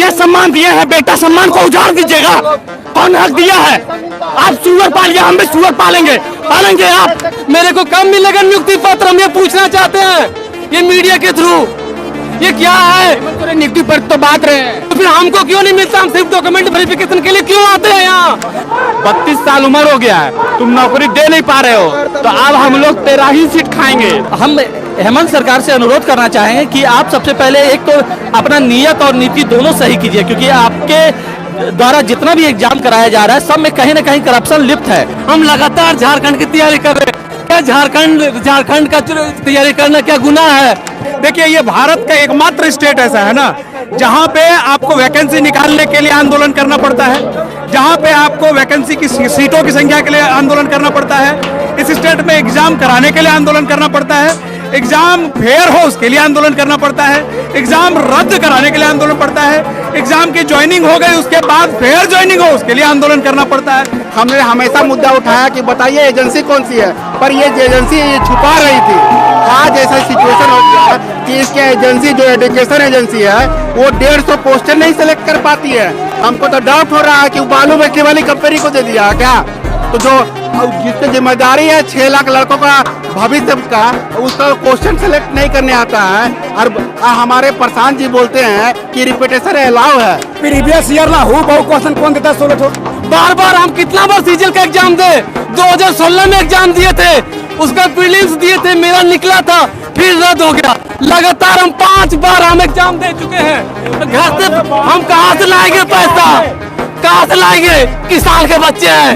ये सम्मान दिए हैं, बेटा सम्मान को उजाड़ दीजिएगा। कौन हक दिया है? आप सुअर पालिए, हम भी सुअर पालेंगे आप। मेरे को कम मिलेगा नियुक्ति पत्र, हम ये पूछना चाहते हैं ये मीडिया के थ्रू, ये क्या है? नियुक्ति पत्र तो बात रहे हैं, तो फिर हमको क्यों नहीं मिलता? हम सिर्फ डॉक्यूमेंट वेरिफिकेशन के लिए क्यों आते हैं यहाँ? 32 साल उम्र हो गया है, तुम नौकरी दे नहीं पा रहे हो, तो अब हम लोग 13 ही सीट खाएंगे। हम हेमंत सरकार से अनुरोध करना चाहेंगे कि आप सबसे पहले एक तो अपना नियत और नीति दोनों सही कीजिए, क्योंकि आपके द्वारा जितना भी एग्जाम कराया जा रहा है सब में कहीं ना कहीं करप्शन लिप्त है। हम लगातार झारखंड की तैयारी कर रहे हैं, क्या झारखंड का तैयारी करना क्या गुनाह है? देखिए, ये भारत का एकमात्र स्टेट ऐसा है ना जहाँ पे आपको वैकेंसी निकालने के लिए आंदोलन करना पड़ता है, जहाँ पे आपको वैकेंसी की सीटों की संख्या के लिए आंदोलन करना पड़ता है। इस स्टेट में एग्जाम कराने के लिए आंदोलन करना पड़ता है, एग्जाम फेयर हो उसके लिए आंदोलन करना पड़ता है, एग्जाम रद्द कराने के लिए आंदोलन पड़ता है, एग्जाम की ज्वाइनिंग हो गई उसके बाद फेयर ज्वाइनिंग हो उसके लिए आंदोलन करना पड़ता है। हमने हमेशा मुद्दा उठाया कि बताइए एजेंसी कौन सी है, पर ये एजेंसी ये छुपा रही थी। आज ऐसा सिचुएशन हो गया कि इसकी एजेंसी जो एजुकेशन एजेंसी है वो 150 पोस्टर नहीं सिलेक्ट कर पाती है। हमको तो डाउट हो रहा है कि बालू बेचने वाली कंपनी को दे दिया क्या? तो जो जिसकी जिम्मेदारी है 6 लाख लड़कों का भविष्य का, उसका क्वेश्चन सिलेक्ट नहीं करने आता है। और हमारे प्रशांत जी बोलते हैं कि रिपीटेशन अलाउ है। प्रीवियस ईयर ना हो बहु क्वेश्चन कौन देता है? 16 बार बार हम कितना बार सीजीएल का एग्जाम दे? 2016 में एग्जाम दिए थे, उसका प्रीलिम्स दिए थे, मेरा निकला था, फिर रद्द हो गया। लगातार हम 5 बार हम एग्जाम दे चुके हैं। घर से हम कहाँ से लाएंगे पैसा? कहाँ से लाएंगे? किसान के बच्चे हैं,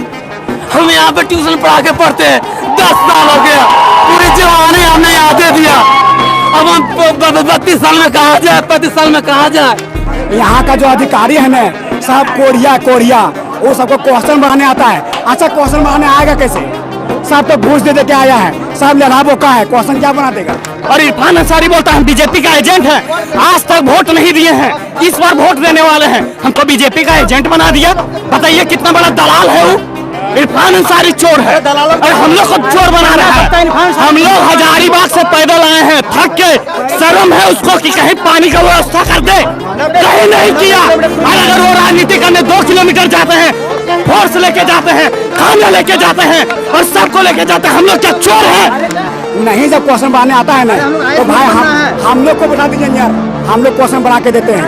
हम यहाँ पे ट्यूशन पढ़ा के पढ़ते हैं। 10 साल हो गया, पूरी जवानी हमने यहाँ दे दिया। अब हम 32 साल में कहाँ जाए, 35 साल में कहाँ जाए? यहाँ का जो अधिकारी है ना सब कोरिया वो सबको क्वेश्चन बनाने आता है। अच्छा, क्वेश्चन बनाने आएगा कैसे? सब तो घूस दे के आया है, सब लड़ाबो का है, क्वेश्चन क्या बना देगा? और इरफान अंसारी बोलता है हम बीजेपी का एजेंट है, आज तक वोट नहीं दिए हैं, इस बार वोट देने वाले हैं, हमको बीजेपी का एजेंट बना दिया। बताइए कितना बड़ा दलाल है वो। इरफान अंसारी चोर है और हम लोग को चोर बना रहा है। हम लोग हजारीबाग से पैदल आए हैं, थक के, शर्म है उसको कि कहीं पानी का व्यवस्था कर दे, कहीं नहीं किया। और अगर वो राजनीति करने 2 किलोमीटर जाते हैं, फोर्स लेके जाते हैं, खाना लेके जाते हैं और सबको लेके जाते हैं, हम लोग क्या चोर है? नहीं, जब क्वेश्चन बनाने आता है ना तो भाई हम लोग को बता दीजिए यार, हम लोग क्वेश्चन बना के देते हैं।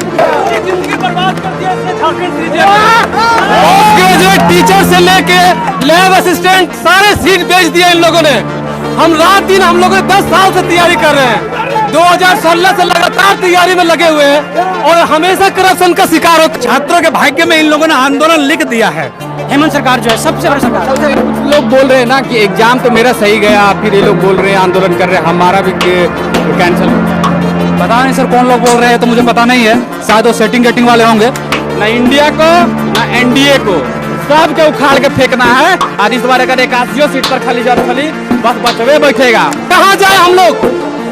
ग्रेजुएट टीचर से लेके लैब असिस्टेंट सारे सीट बेच दिए इन लोगों ने। हम रात दिन हम लोग 10 साल से तैयारी कर रहे हैं, 2016 से लगातार तैयारी में लगे हुए हैं और हमेशा करप्शन का शिकार हो। छात्रों के भाग्य में इन लोगों ने आंदोलन लिख दिया है। हेमंत सरकार जो है सबसे बड़ी सरकार। कुछ लोग बोल रहे हैं ना कि एग्जाम तो मेरा सही गया, फिर ये लोग बोल रहे हैं आंदोलन कर रहे हैं हमारा भी कैंसिल। पता नहीं सर कौन लोग बोल रहे हैं, तो मुझे पता नहीं है, शायद वो सेटिंग वाले होंगे। ना इंडिया को ना एनडीए को सब के उखाड़ के फेंकना है। आज इस बार अगर 81 सीट पर खाली बस बचवे बैठेगा। कहाँ जाए हम लोग?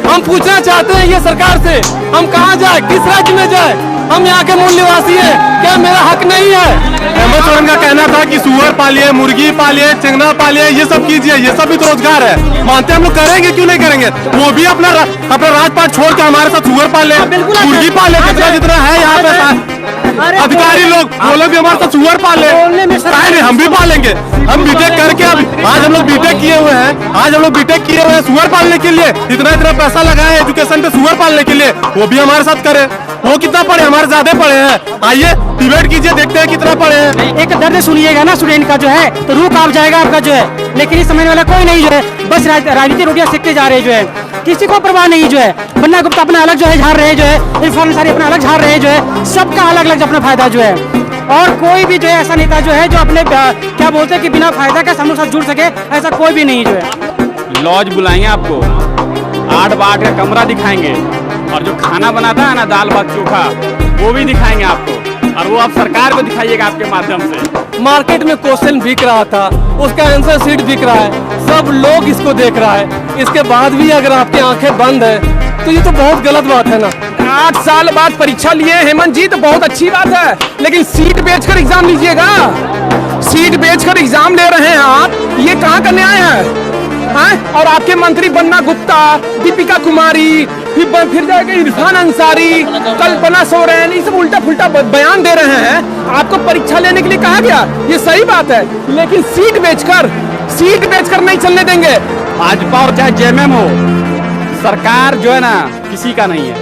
हम पूछना चाहते हैं ये सरकार से, हम कहाँ जाए, किस राज्य में जाए? हम यहाँ के मूल निवासी हैं, क्या मेरा हक नहीं है? हेमंत सोरेन का कहना था कि सुअर पालिए, मुर्गी पालिए, चिंगना पालिए, ये सब कीजिए, ये सब भी तो रोजगार है। मानते हम लोग करेंगे, क्यों नहीं करेंगे? वो भी अपना राजपाट छोड़ के हमारे साथ सुअर पाले, मुर्गी पाले, जितना है यहाँ पे अधिकारी लोग, वो लोग भी हमारे साथ सुअर पाले। नहीं, हम भी पालेंगे। हम बीटेक करके आज हम लोग बीटेक किए हुए हैं, सुअर पालने के लिए इतना पैसा लगाए एजुकेशन पे, सुअर पालने के लिए, वो भी हमारे साथ करे। वो कितना पढ़े? हमारे ज्यादा पढ़े हैं। आइए डिबेट कीजिए, देखते हैं कितना पढ़े हैं। एक दर्द सुनिएगा ना स्टूडेंट का जो है, तो रूह कांप जाएगा आपका जो है। लेकिन इस समझने वाला कोई नहीं जो है, बस राजनीति रोटियां सेकते जा रहे हैं जो है, किसी को परवाह नहीं जो है। बन्ना गुप्ता अपना अलग जो है झाड़ रहे हैं जो है, इरफान अंसारी अपना अलग झाड़ रहे हैं जो है, सबका अलग अलग अपना फायदा जो है। और कोई भी जो है ऐसा नेता जो है जो अपने क्या बोलते हैं कि बिना फायदा के हम लोग साथ जुड़ सके, ऐसा कोई भी नहीं जो है। लॉज बुलाएंगे आपको, 8 का कमरा दिखाएंगे और जो खाना बनाता है ना दाल भात चोखा, वो भी दिखाएंगे आपको, और वो आप सरकार को दिखाइएगा आपके माध्यम से। मार्केट में क्वेश्चन बिक रहा था, उसका आंसर शीट बिक रहा है, सब लोग इसको देख रहा है, इसके बाद भी अगर आपकी आंखें बंद है तो ये तो बहुत गलत बात है ना। 8 साल बाद परीक्षा लिए हेमंत जी, तो बहुत अच्छी बात है, लेकिन सीट बेचकर एग्जाम लीजिएगा। सीट बेचकर एग्जाम ले रहे हैं आप, ये कहाँ करने आए हैं? और आपके मंत्री बन्ना गुप्ता, दीपिका कुमारी, फिर जाके इरफान अंसारी, कल्पना सोरेन, ये सब उल्टा फुल्टा बयान दे रहे हैं। आपको परीक्षा लेने के लिए कहा गया, ये सही बात है, लेकिन सीट बेचकर नहीं चलने देंगे। भाजपा हो चाहे जेएमएम हो, सरकार जो है ना किसी का नहीं है।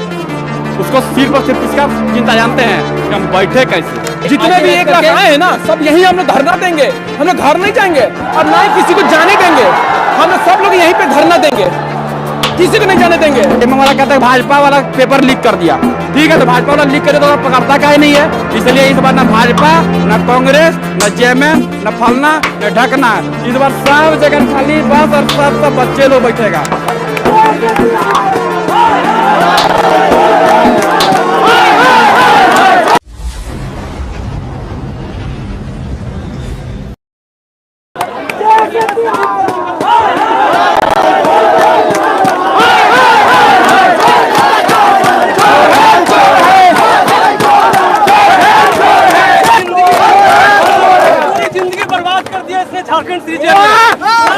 उसको सिर्फ और सिर्फ किसका चिंता जानते हैं कि हम बैठे कैसे। जितने भी 1 लाख आए हैं ना, सब यही हम लोग धरना देंगे। हम लोग घर नहीं जाएंगे और ना ही किसी को जाने देंगे। हम लोग सब लोग यहीं पे धरना देंगे, किसी को नहीं जाने देंगे। जेएमएम वाला कहता है भाजपा वाला पेपर लीक कर दिया, ठीक है, तो भाजपा वाला लीक करे तो पकड़ता का ही नहीं है। इसलिए इस बार ना भाजपा, ना कांग्रेस, न जेएमएम, न फलना, न ढकना, इस बार सब जगह खाली बस और सब बच्चे लोग बैठेगा।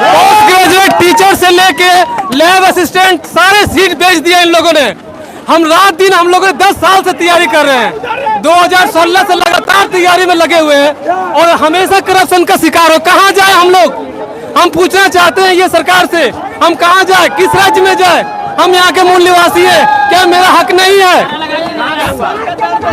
पोस्ट ग्रेजुएट टीचर से लेके लैब असिस्टेंट सारे सीट बेच दिए इन लोगों ने। हम रात दिन हम लोग 10 साल से तैयारी कर रहे हैं, 2016 से लगातार तैयारी में लगे हुए हैं और हमेशा करप्शन का शिकार हो। कहाँ जाए हम लोग? हम पूछना चाहते हैं ये सरकार से, हम कहाँ जाए, किस राज्य में जाए? हम यहाँ के मूल निवासी है, क्या मेरा हक नहीं है?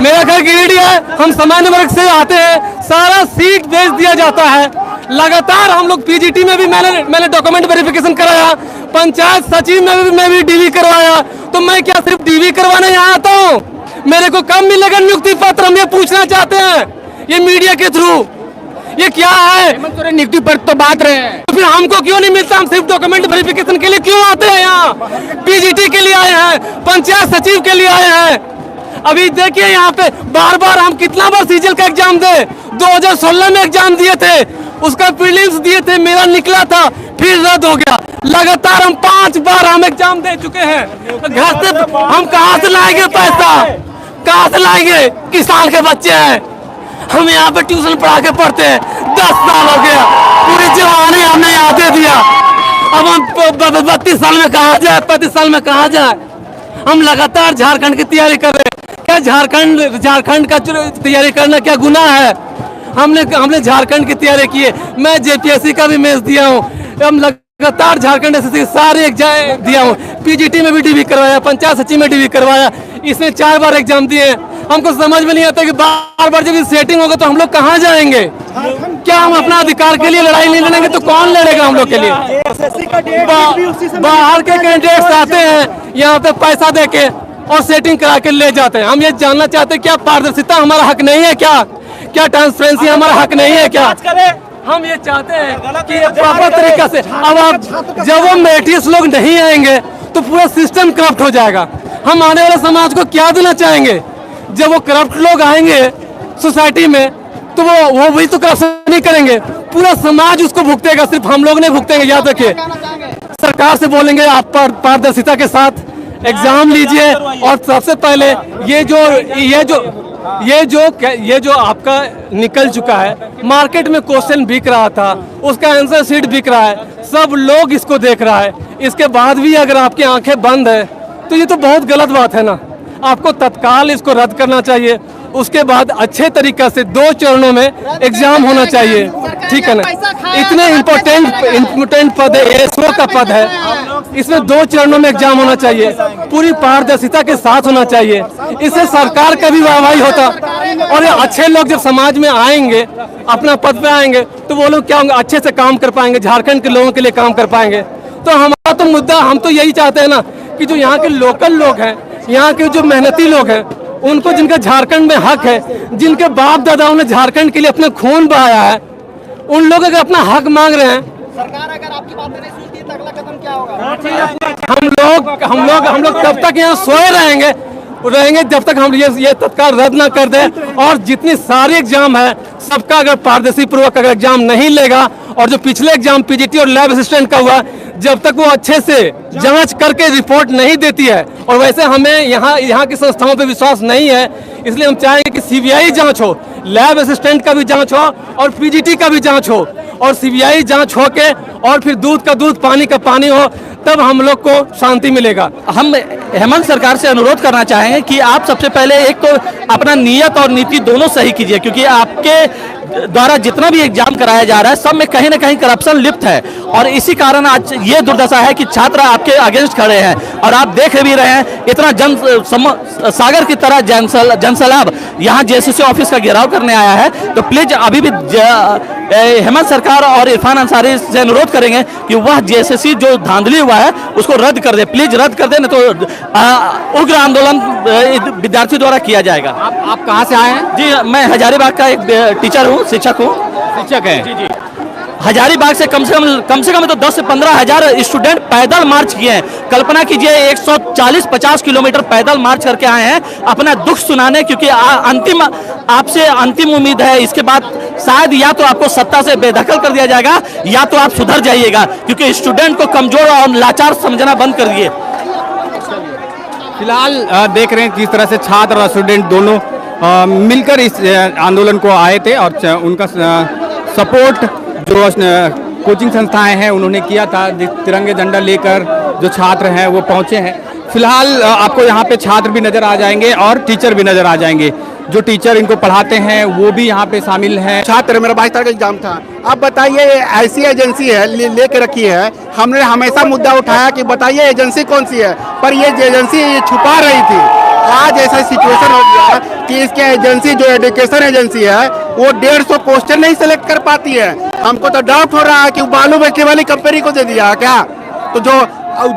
मेरा घर गिरिडीह है, हम सामान्य वर्ग से आते हैं, सारा सीट बेच दिया जाता है। लगातार हम लोग पीजीटी में भी मैंने डॉक्यूमेंट वेरिफिकेशन कराया, पंचायत सचिव में भी मैं भी डीवी करवाया। तो मैं क्या सिर्फ डीवी करवाने यहाँ आता हूँ? मेरे को कब मिलेगा नियुक्ति पत्र? हम ये पूछना चाहते हैं ये मीडिया के थ्रू। ये क्या है? नियुक्ति पत्र तो बात रहे हैं, तो फिर हमको क्यों नहीं मिलता? हम सिर्फ डॉक्यूमेंट वेरिफिकेशन के लिए क्यों आते हैं यहाँ? पीजीटी के लिए आए हैं, पंचायत सचिव के लिए आए हैं। अभी देखिए यहाँ पे बार बार हम कितना बार सीजीएल का एग्जाम दे, 2016 में एग्जाम दिए थे, उसका प्रीलिम्स दिए थे, मेरा निकला था, फिर रद्द हो गया। लगातार हम 5 बार हम एग्जाम दे चुके हैं। घर से हम कहाँ से लाएंगे पैसा? कहाँ से लाएंगे? किसान के बच्चे हैं, हम यहाँ पे ट्यूशन पढ़ा के पढ़ते हैं, 10 साल हो गया, पूरी जवानी हमने यहाँ दे दिया। अब हम 32 साल में कहाँ जाए, 35 साल में कहाँ जाए? हम लगातार झारखंड की तैयारी कर रहे हैं। क्या झारखंड का तैयारी करना क्या गुनाह है? हमने झारखंड की तैयारी की है। मैं जेपीएससी का भी मेंस दिया हूँ, हम लगातार झारखंड एसएससी सारे एग्जाम दिया हूँ, पीजीटी में भी डीवी करवाया, पंचायत सचिव में डीवी करवाया, इसमें 4 बार एग्जाम दिए। हमको समझ में नहीं आता कि बार बार जब सेटिंग होगा तो हम लोग कहाँ जाएंगे? क्या हम अपना अधिकार के लिए लड़ाई नहीं लड़ेंगे तो कौन लड़ेगा हम लोग के लिए? बाहर के कैंडिडेट्स आते हैं यहाँ पे पैसा देके और सेटिंग करा के ले जाते हैं। हम ये जानना चाहते हैं क्या पारदर्शिता हमारा हक नहीं है क्या? क्या ट्रांसपेरेंसी हमारा हक नहीं है क्या? हम ये चाहते हैं कि प्रॉपर तरीका से, अब आप जब वो मेटियस लोग नहीं आएंगे तो पूरा सिस्टम करप्ट हो जाएगा। हम आने वाले समाज को क्या देना चाहेंगे? जब वो करप्ट लोग आएंगे सोसाइटी में तो वो भी तो करप्शन नहीं करेंगे, पूरा समाज उसको भुगतेगा, सिर्फ हम लोग नहीं भुगतेंगे। याद रखिए, सरकार से बोलेंगे आप पारदर्शिता के साथ एग्जाम लीजिए और सबसे पहले ये जो आपका निकल चुका है, मार्केट में क्वेश्चन बिक रहा था, उसका आंसर शीट बिक रहा है, सब लोग इसको देख रहा है, इसके बाद भी अगर आपकी आंखें बंद है तो ये तो बहुत गलत बात है ना। आपको तत्काल इसको रद्द करना चाहिए, उसके बाद अच्छे तरीका से 2 चरणों में एग्जाम होना चाहिए, ठीक है ना। इतने इम्पोर्टेंट पद है, एसओ का पद है, इसमें 2 चरणों में एग्जाम होना चाहिए, पूरी पारदर्शिता के साथ होना चाहिए। इससे सरकार का भी वाहवाही होता और ये अच्छे लोग जब समाज में आएंगे, अपना पद पे आएंगे तो वो लोग क्या होंगे? अच्छे से काम कर पाएंगे, झारखंड के लोगों के लिए काम कर पाएंगे। तो हमारा तो मुद्दा, हम तो यही चाहते हैं ना कि जो यहाँ के लोकल लोग हैं, यहाँ के जो मेहनती लोग हैं, उनको जिनका झारखंड में हक है, जिनके बाप दादाओं ने झारखंड के लिए अपना खून बहाया है, उन लोग अगर अपना हक मांग रहे हैं, सरकार अगर आपकी बात नहीं सुनती तो अगला कदम क्या होगा? हम लोग तब तक यहाँ सोए रहेंगे जब तक हम ये तत्काल रद्द ना कर दें। और जितनी सारी एग्जाम है सबका अगर पारदर्शी पूर्वक अगर एग्जाम नहीं लेगा, और जो पिछले एग्जाम पीजीटी और लैब असिस्टेंट का हुआ, जब तक वो अच्छे से जांच करके रिपोर्ट नहीं देती है, और वैसे हमें यहाँ की संस्थाओं पे विश्वास नहीं है, इसलिए हम चाहेंगे कि सीबीआई जांच हो, लैब असिस्टेंट का भी जांच हो और पीजीटी का भी जांच हो, और सीबीआई जांच हो के और फिर दूध का दूध पानी का पानी हो, तब हम लोग को शांति मिलेगा। हम हेमंत सरकार से अनुरोध करना चाहेंगे कि आप सबसे पहले एक तो अपना नियत और नीति दोनों सही कीजिए, क्योंकि आपके द्वारा जितना भी एग्जाम कराया जा रहा है सब में कहीं ना कहीं करप्शन लिप्त है, और इसी कारण आज ये दुर्दशा है कि छात्र आपके अगेंस्ट खड़े हैं। और आप देख भी रहे हैं इतना सागर की तरह जनसैलाब यहाँ जेएसएससी ऑफिस का घेराव करने आया है। तो प्लीज अभी भी हेमंत सरकार और इरफान अंसारी से अनुरोध करेंगे कि वह जेएसएससी जो धांधली हुआ है उसको रद्द कर दे, प्लीज रद्द कर दे, नहीं तो उग्र आंदोलन विद्यार्थियों द्वारा किया जाएगा। आप कहाँ से आए हैं? जी मैं हजारीबाग का एक टीचर हूँ, शिक्षक हूँ। शिक्षक हैं? जी। हजारीबाग से कम से कम तो 10 से 15 हजार स्टूडेंट पैदल मार्च किए हैं। कल्पना कीजिए 140-50 किलोमीटर पैदल मार्च करके आए हैं अपना दुख सुनाने, क्योंकि आपसे अंतिम उम्मीद है। इसके बाद शायद या तो आपको सत्ता से बेदखल कर दिया जाएगा या तो आप सुधर जाइएगा, क्योंकि स्टूडेंट को कमजोर और लाचार समझना बंद कर दिए। फिलहाल देख रहे हैं किस तरह से छात्र और स्टूडेंट दोनों मिलकर इस आंदोलन को आए थे, और उनका सपोर्ट जो कोचिंग संस्थाएं हैं उन्होंने किया था। तिरंगे झंडा लेकर जो छात्र हैं वो पहुंचे हैं। फिलहाल आपको यहाँ पे छात्र भी नजर आ जाएंगे और टीचर भी नजर आ जाएंगे। जो टीचर इनको पढ़ाते हैं वो भी यहाँ पे शामिल हैं। छात्र, मेरा 22 तारीख का एग्जाम था। अब बताइए, ऐसी एजेंसी है लेके रखी है, हमने हमेशा मुद्दा उठाया कि बताइए एजेंसी कौन सी है, पर ये एजेंसी ये छुपा रही थी। आज ऐसा सिचुएशन हो गया कि इसके एजेंसी जो एजुकेशन एजेंसी है वो 150 पोस्टर नहीं सेलेक्ट कर पाती है। हमको तो डाउट हो रहा है कि बालू बेचने वाली कंपनी को दे दिया क्या? तो जो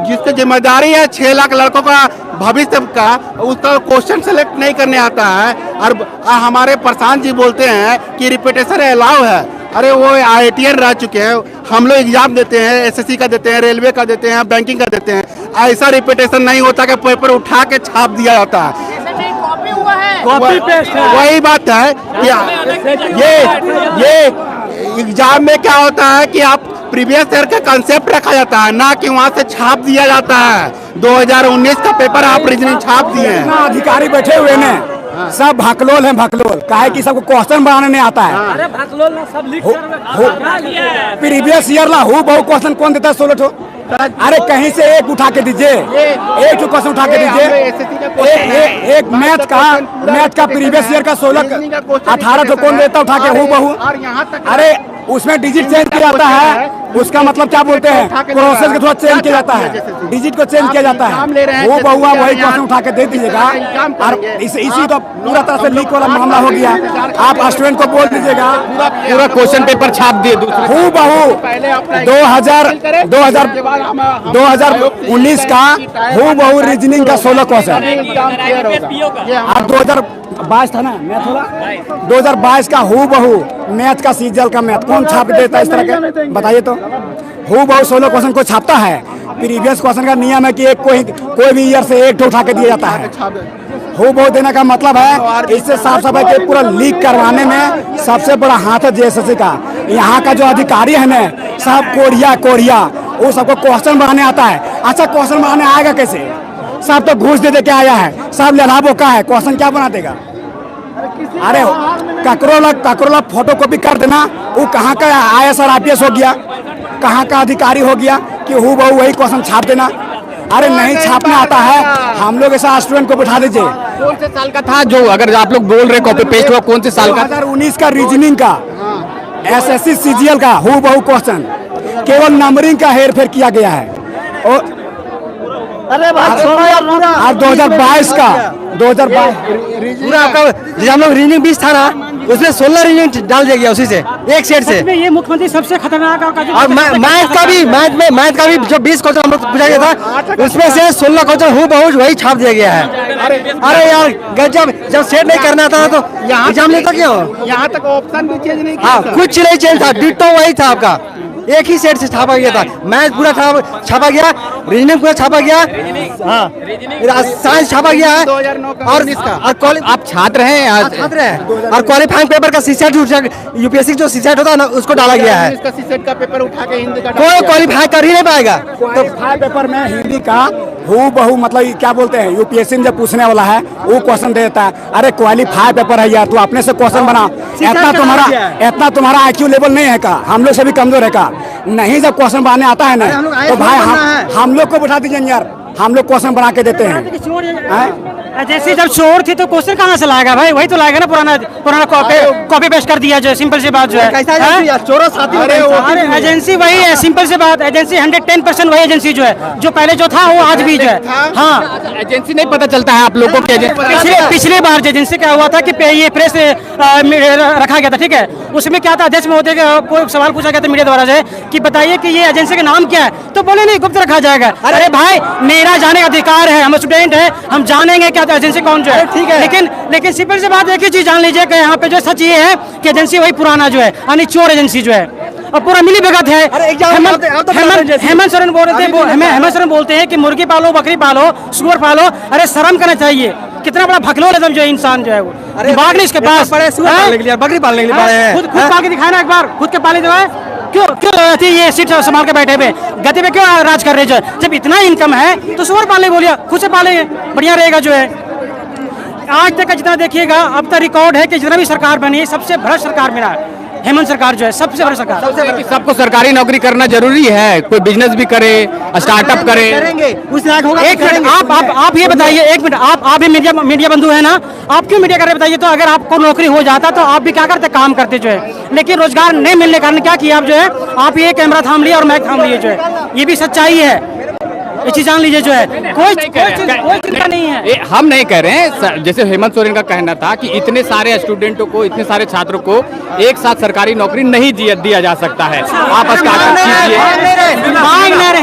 जिसकी जिम्मेदारी है 6 लाख लड़कों का भविष्य का, उसका क्वेश्चन सेलेक्ट नहीं करने आता है। और हमारे प्रशांत जी बोलते हैं कि रिपीटेशन अलाउ है। अरे वो IITian रह चुके हैं, हम लोग एग्जाम देते हैं, SSC का देते हैं, रेलवे का देते हैं, बैंकिंग का देते हैं। ऐसा रिपीटेशन नहीं होता कि पेपर उठा के छाप दिया जाता है। कॉपी हुआ है, कॉपी पेस्ट है। वही बात है कि ये एग्जाम में क्या होता है कि आप प्रीवियस ईयर का कंसेप्ट रखा जाता है, ना कि वहाँ से छाप दिया जाता है। 2019 का पेपर आप रीजनिंग छाप दिए हैं। इतना अधिकारी बैठे हुए ने सब भकलोल हैं, भकलोल काहे कि सबको क्वेश्चन बनाने नहीं आता है। अरे भकलोल ना सब लीक प्रीवियस ईयर ला हु बहु क्वेश्चन कौन देता है? 16 ठो। अरे कहीं से एक उठा के दीजिए, एक क्वेश्चन उठा के दीजिए। एक मैथ का प्रीवियस ईयर का 18 ठो कौन देता उठा के हु बहु? अरे उसमें डिजिट चेंज किया जाता है, उसका मतलब क्या बोलते हैं, प्रोसेस के थोड़ा चेंज किया जाता है, डिजिट को चेंज किया जाता है। वो बहुआ वही क्वेश्चन उठा के दे दीजिएगा। और इसी तो पूरा तरह से लीक वाला मामला हो गया। आप स्टूडेंट को बोल दीजिएगा पूरा क्वेश्चन पेपर छाप दिए हूँ बहु 2019 का हूँ बहु रीजनिंग का 16 क्वेश्चन, और 2022 था ना मैथ वाला, 2022 का हूँ बहु मैथ का सीजल का मैथ कौन छाप देता है इस तरह के? बताइए तो। हूँ बहु 16 क्वेश्चन को छापता है। प्रीवियस क्वेश्चन का नियम है कि कोई भी ईयर से एक उठा के दिया जाता है। हूँ बहु देने का मतलब है इससे साफ सफाई के पूरा लीक करवाने में सबसे बड़ा हाथ है जेएसएससी का। यहाँ का जो अधिकारी है ना सब कोढ़िया वो सबको क्वेश्चन बनाने आता है। अच्छा क्वेश्चन बनाने आएगा कैसे? सब तो घूस दे के आया है, सब लड़ा बोका है, क्वेश्चन क्या बना देगा? अरे ककरोला फोटो कॉपी कर देना, वो कहाँ का IAS और IPS हो गया, कहाँ का अधिकारी हो गया कि हूँ बहु वही क्वेश्चन छाप देना? अरे नहीं छापने आता है, हम लोग ऐसा स्टूडेंट को बिठा दीजिए। कौन से साल का था जो, अगर आप लोग बोल रहे कॉपी पेस्ट हुआ, कौन से साल का? 2019 का रीजनिंग का SSC CGL का हूँ बहु क्वेश्चन, केवल नंबरिंग का हेर फेर किया गया है। और अरे बात सुनो यार। 2022 का 2022 पूरा आपका हम लोग रीजनिंग 20 था ना, उसमें 16 रीजनिंग डाल दिया गया उसी से, एक सेट से। ये मुख्यमंत्री सबसे खतरनाक और मैथ का भी जो 20 क्वेश्चन हम लोग पूछा गया था उसमें से 16 क्वेश्चन हूँ बहु वही छाप दिया गया है। अरे यार गजब, जब सेट नहीं करना था तो एग्जाम लेता क्यों? यहाँ तक ऑप्शन भी चेंज नहीं हाँ, कुछ नहीं चेंज था, डिट्टो वही था आपका, एक ही सेट से छापा गया था। मैथ पूरा छापा गया, रीजनिंग पूरा छापा गया, हाँ साइंस छापा गया है। 2009 का और आप छात्र हैं? छात्र हैं। और क्वालिफाइंग पेपर का सीसेट यूपीएससी जो सीसेट होता है ना उसको डाला गया है। इसका सीसेट का पेपर उठा के हिंदी का कोई क्वालिफाई कर ही नहीं पाएगा। तो पेपर में हिंदी का हु बहु मतलब क्या बोलते हैं यूपीएससी में जब पूछने वाला है वो क्वेश्चन दे देता है। अरे क्वालिफाई पेपर है यार, तू अपने से क्वेश्चन बना। इतना तुम्हारा आईक्यू लेवल नहीं है का? हम लोग से भी कमजोर है का? नहीं, जब क्वेश्चन बनाने आता है ना तो भाई हम लोग को बैठा दीजिए यार, हम लोग क्वेश्चन बना के देते हैं। जैसे जब चोर थी तो क्वेश्चन कहाँ से लाएगा भाई? वही तो लाएगा ना, पुराना कॉपी पेस्ट कर दिया जो है, सिंपल सी बात जो है। चोरों साथी अरे एजेंसी वही है, सिंपल सी बात। एजेंसी 110% वही एजेंसी जो है, जो पहले जो था वो आज भी जो है। हाँ, एजेंसी नहीं पता चलता है आप लोगों को? पिछले बार जो एजेंसी क्या हुआ था कि ये प्रेस रखा गया था, ठीक है, उसमें क्या था, अध्यक्ष महोदय को सवाल पूछा गया था मीडिया द्वारा से कि बताइए कि ये एजेंसी का नाम क्या है, तो बोले नहीं, गुप्त रखा जाएगा। अरे भाई, मेरा जाने का अधिकार है, हम स्टूडेंट है, हम जानेंगे क्या एजेंसी कौन जो है, ठीक है। लेकिन सिंपल से बात एक ही चीज जान लीजिए कि यहाँ पे जो सच ये है कि एजेंसी वही पुराना जो है, यानी चोर एजेंसी जो है, और पूरा मिली भगत है। हेमंत सोरेन बोल रहे थे, हेमंत सोरेन बोलते हैं कि मुर्गी पालो, बकरी पालो, सुअर पालो। अरे शर्म करना चाहिए, कितना बड़ा भकलोल जो है इंसान जो है वो, दिमाग नहीं इसके पास। बकरी पालने के लिए पड़े हैं। खुद पाल के दिखाना एक बार, खुद के पाले जो है। क्यों ये सीट संभाल के बैठे हुए गति पे क्यों राज कर रहे जो है? जब इतना इनकम है तो सुअर पाले, बोलिए खुद से पालेंगे, बढ़िया रहेगा जो है। आज तक का जितना देखिएगा अब तक रिकॉर्ड है कि जितना भी सरकार बनी है सबसे बड़ा सरकार मिला है हेमंत सरकार जो है, सबसे बड़ी सरकार। सबको सरकारी नौकरी करना जरूरी है, कोई बिजनेस भी करे, स्टार्टअप करे। एक मिनट आप ये बताइए, एक मिनट आप भी मीडिया बंधु है ना, आप क्यों मीडिया कर रहे बताइए? तो अगर आपको नौकरी हो जाता तो आप भी क्या करते, काम करते जो है। लेकिन रोजगार नहीं मिलने के कारण क्या किया आप जो है, आप ये कैमरा थाम लिया और माइक थाम लिए जो है, ये भी सच्चाई है, ये चीज जान लीजिए जो है। कोई चिंता नहीं है। हम नहीं कह रहे हैं, जैसे हेमंत सोरेन का कहना था कि इतने सारे स्टूडेंटों को, इतने सारे छात्रों को एक साथ सरकारी नौकरी नहीं दिया जा सकता है। आप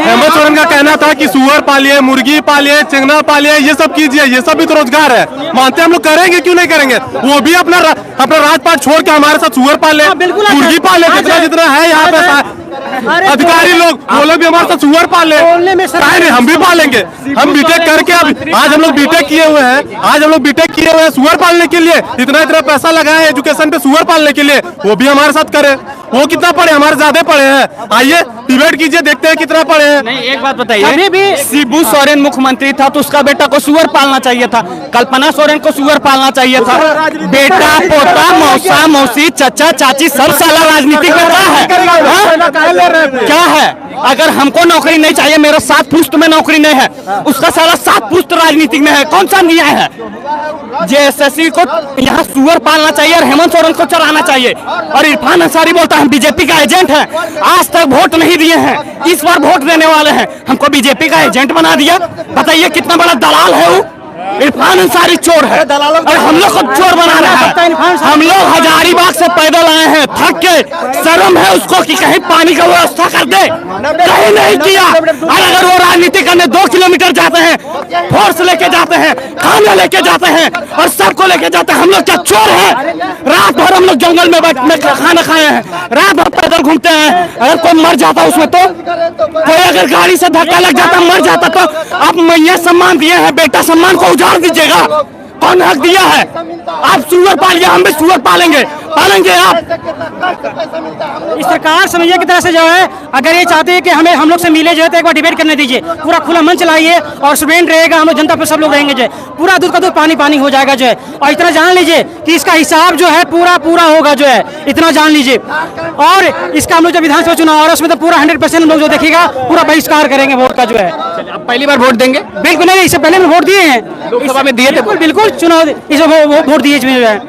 हेमंत सोरेन का कहना था कि सुअर पालिए, मुर्गी पालिए, चिंगना पालिए, ये सब कीजिए, ये सब भी तो रोजगार है। मानते हैं हम लोग, करेंगे क्यों नहीं करेंगे? वो भी अपना राजपाट छोड़ के हमारे साथ सुअर पाले, मुर्गी पाले, जितना है यहाँ पे अधिकारी लोग, वो लोग भी हमारे साथ सुअर पाले। हम भी पालेंगे, हम बीटेक करके आज हम लोग बीटेक किए हुए हैं, सुअर पालने के लिए इतना पैसा लगाए एजुकेशन पे, सुअर पालने के लिए, वो भी हमारे साथ करे। वो कितना पढ़े? हमारे ज्यादा पढ़े हैं। आइए डिबेट कीजिए, देखते हैं कितना पढ़े हैं। नहीं, एक बात बताइए, शिबू सोरेन मुख्यमंत्री था तो उसका बेटा को सुअर पालना चाहिए था, कल्पना सोरेन को सुअर पालना चाहिए था। बेटा, पोता, मौसा, मौसी, चाचा, चाची सब साला राजनीति करता है। क्या है? अगर हमको नौकरी नहीं चाहिए, मेरा 7 पुश्त में नौकरी नहीं है, उसका साला 7 पुश्त राजनीति में है, कौन सा न्याय है? जेएसएससी को यहाँ सुअर पालना चाहिए और हेमंत सोरेन को चलाना चाहिए। और इरफान अंसारी बोलता है हम बीजेपी का एजेंट है, आज तक वोट नहीं दिए हैं, इस बार वोट देने वाले हैं, हमको बीजेपी का एजेंट बना दिया। बताइए कितना बड़ा दलाल है वो। इरफान अंसारी चोर है और हम लोग को चोर बना रहा है। हम लोग हजारीबाग से पैदल आए हैं, थक के, शर्म है उसको कि कहीं पानी का व्यवस्था कर दे, कहीं नहीं किया। और अगर वो राजनीति करने 2 किलोमीटर जाते हैं, फोर्स लेके जाते हैं, खाना लेके जाते हैं और सबको लेके जाते हैं। हम लोग क्या चोर है? रात भर हम लोग जंगल में बैठ खाना खाए हैं, रात भर पैदल घूमते हैं। अगर कोई मर जाता उसमें तो, कोई अगर गाड़ी से धक्का लग जाता मर जाता तो आप मैया सम्मान दिए हैं, बेटा सम्मान को उजाड़ दीजिएगा। कौन हक दिया है? आप सुअर पालिए, हम भी सुअर पालेंगे आप। इस सरकार समझिए की तरह से जो है, अगर ये चाहते हैं कि हम लोग से मिले जो है तो एक बार डिबेट करने दीजिए, पूरा खुला मंच लाइए और स्टूडेंट रहेगा, हम लोग जनता पे सब लोग रहेंगे जो है, पूरा दूध का दूध पानी हो जाएगा जो है। और इतना जान लीजिए कि इसका हिसाब जो है पूरा होगा जो है, इतना जान लीजिए। और इसका हम लोग जब विधानसभा चुनाव और उसमें तो पूरा 100% लोग जो देखेगा पूरा बहिष्कार करेंगे वोट का जो है। आप पहली बार वोट देंगे? बिल्कुल नहीं, इससे पहले वोट दिए हैं, लोकसभा में दिए थे। बिल्कुल चुनाव वोट दिए जो है,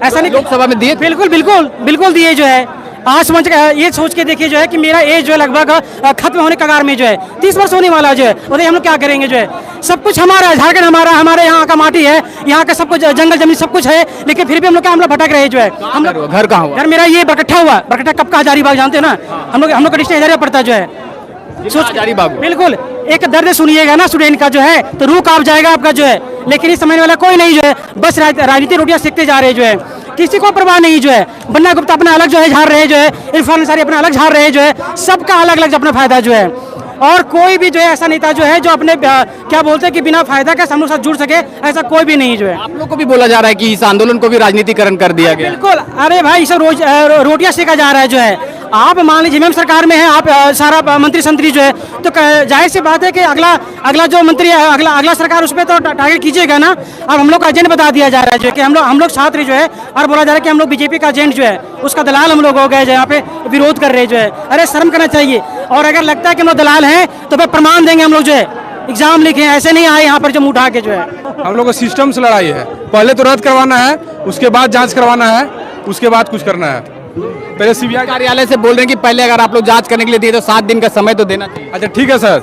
ऐसा नहीं लोकसभा में दिए। बिल्कुल दिए जो है। आज समझ ये सोच के देखिए जो है कि मेरा एज जो है लगभग खत्म होने कगार में जो है, 30 वर्ष होने वाला जो है। और हम लोग क्या करेंगे जो है, सब कुछ हमारा है, झारखंड हमारे यहाँ का माटी है, यहाँ का सब कुछ जंगल जमीन सब कुछ है, लेकिन फिर भी हम लोग भटक रहे जो है। हम लोग घर कहाँ हुआ? यार मेरा ये बरकट्ठा हुआ, बरकट्ठा कब का हजारीबाग जानते हैं ना, हम लोग का डिस्ट्रिक्ट हजारीबाग पड़ता जो है। हजारीबाग बिल्कुल एक दर्द सुनिएगा ना स्टूडेंट का जो है तो रूह कांप जाएगा आपका जो है। लेकिन इस समझने वाला कोई नहीं जो है, बस राजनीति रोटियां सीखते जा रहे जो है, किसी को परवाह नहीं जो है। बन्ना गुप्ता अपना अलग जो है झाड़ रहे जो है, इरफान अंसारी अपना अलग झाड़ रहे जो है, सबका अलग अलग अपना फायदा जो है। और कोई भी जो है ऐसा नेता जो है जो अपने क्या बोलते हैं कि बिना फायदा का हम लोग साथ जुड़ सके, ऐसा कोई भी नहीं जो है। आप लोग को भी बोला जा रहा है कि इस आंदोलन को भी राजनीतिकरण कर दिया गया। बिल्कुल, अरे भाई इसे रोटियां सेका जा रहा है जो है। आप मान लीजिए एमएम सरकार में है, आप सारा मंत्री संतरी जो है, तो जाहिर सी बात है कि अगला जो मंत्री है, अगला सरकार उस पर तो टारगेट कीजिएगा ना। अब हम लोग का एजेंट बता दिया जा रहा है जो है कि हम लोग छात्र जो है, और बोला जा रहा है कि हम लोग बीजेपी का एजेंट जो है उसका दलाल हम लोग हो गए जो यहाँ पे विरोध कर रहे जो है। अरे शर्म करना चाहिए। और अगर लगता है कि हम लोग दलाल हैं तो फिर प्रमाण देंगे, हम लोग जो है एग्जाम लिखे, ऐसे नहीं आए यहाँ पर जो मुँह उठा के जो है। हम लोग को सिस्टम से लड़ाई है, पहले तो रद्द करवाना है, उसके बाद जांच करवाना है, उसके बाद कुछ करना है। पहले सीबीआई कार्यालय से बोल रहे हैं कि पहले अगर आप लोग जांच करने के लिए दिए तो 7 दिन का समय तो देना चाहिए। अच्छा ठीक है सर,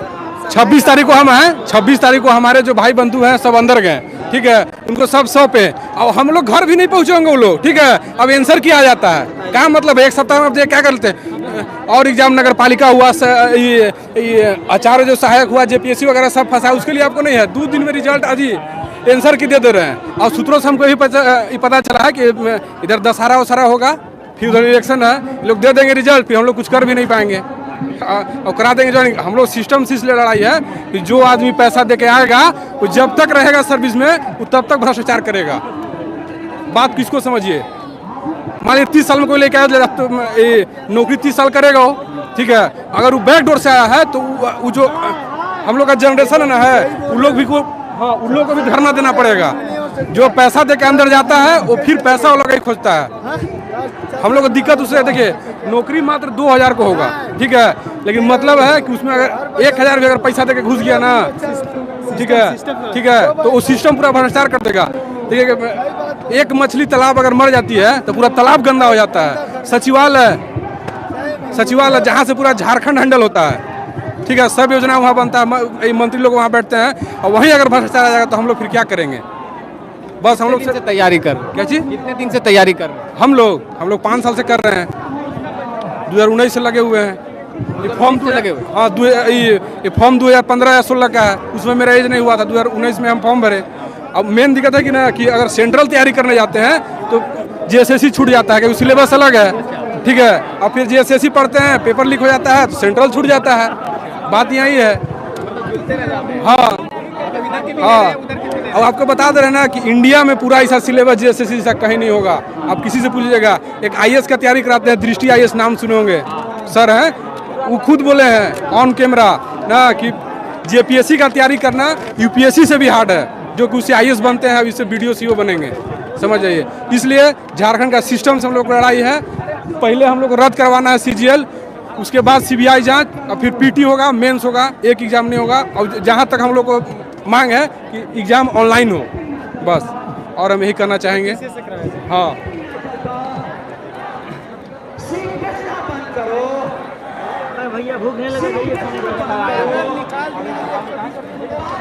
26 तारीख को हम हैं, 26 तारीख को हमारे जो भाई बंधु हैं सब अंदर गए, ठीक है, उनको सब सौंपे। अब हम लोग घर भी नहीं पहुंचे होंगे वो लोग, ठीक है। अब आंसर किया जाता है, क्या मतलब 1 सप्ताह में क्या करते हैं। और एग्जाम नगर पालिका हुआ, ये आचार्य जो सहायक हुआ, जेपीएससी वगैरह सब फंसा, उसके लिए आपको नहीं है। 2 दिन में रिजल्ट अजी आंसर की दे रहे हैं। और सूत्रों से हमको यही पता चला है कि इधर दशहरा वशहरा होगा, फिर उधर इलेक्शन है, लोग दे देंगे रिजल्ट, फिर हम लोग कुछ कर भी नहीं पाएंगे और करा देंगे ज्वाइनिंग। हम लोग सिस्टम से इसलिए लड़ाई है कि जो आदमी पैसा दे के आएगा वो जब तक रहेगा सर्विस में वो तब तक भ्रष्टाचार करेगा। बात किसको समझिए। मान लीजिए 30 साल में कोई लेके आया तो नौकरी 30 साल करेगा वो, ठीक है। अगर वो बैकडोर से आया है तो वो जो हम लोग का जनरेशन है ना है, उन लोग को भी धरना देना पड़ेगा। जो पैसा दे के अंदर जाता है वो फिर पैसा वाला ही खोजता है। हम लोग को दिक्कत उससे, देखिए नौकरी मात्र 2000 को होगा, ठीक है, लेकिन मतलब है कि उसमें अगर 1000 भी अगर पैसा दे के घुस गया ना, ठीक है, तो वो सिस्टम पूरा भ्रष्टाचार कर देगा। देखिए एक मछली तालाब अगर मर जाती है तो पूरा तालाब गंदा हो जाता है। सचिवालय जहाँ से पूरा झारखंड हैंडल होता है, ठीक है, सब योजना वहाँ बनता है, मंत्री लोग वहाँ बैठते हैं, और वहीं अगर भ्रष्टाचार आ जाएगा तो हम लोग फिर क्या करेंगे। बस हम लोग से तैयारी कर, क्या चीज, कितने दिन से तैयारी कर रहे हैं? हम लोग 5 साल से कर रहे हैं, 2019 से लगे हुए हैं। ये फॉर्म से लगे हुए, हाँ, ये फॉर्म 2015 या 16 का है, उसमें मेरा एज नहीं हुआ था, 2019 में हम फॉर्म भरे। अब मेन दिक्कत है कि ना कि अगर सेंट्रल तैयारी करने जाते हैं तो जेएसएससी छूट जाता है, क्योंकि सिलेबस अलग है, ठीक है। अब फिर जेएसएससी पढ़ते हैं, पेपर लीक हो जाता है तो सेंट्रल छूट जाता है। बात यही है। हाँ, अब आपको बता दे रहे हैं ना कि इंडिया में पूरा ऐसा सिलेबस जेएसएससी से कहीं नहीं होगा। आप किसी से पूछिएगा, एक आईएएस का तैयारी कराते हैं, दृष्टि आईएएस, नाम सुने होंगे सर हैं, वो खुद बोले हैं ऑन कैमरा ना कि जेपीएससी का तैयारी करना यूपीएससी से भी हार्ड है, जो कि उससे आईएएस बनते हैं, अब इससे वीडियो सीओ बनेंगे, समझ जाइए। इसलिए झारखंड का सिस्टम से हम लोग लड़ाई है। पहले हम लोग को रद्द करवाना है सीजीएल, उसके बाद सीबीआई जांच, और फिर पीटी होगा, मेंस होगा, एक एग्जाम नहीं होगा। और जहां तक हम लोग को मांग है कि एग्जाम ऑनलाइन हो, बस, और हम यही करना चाहेंगे। हाँ,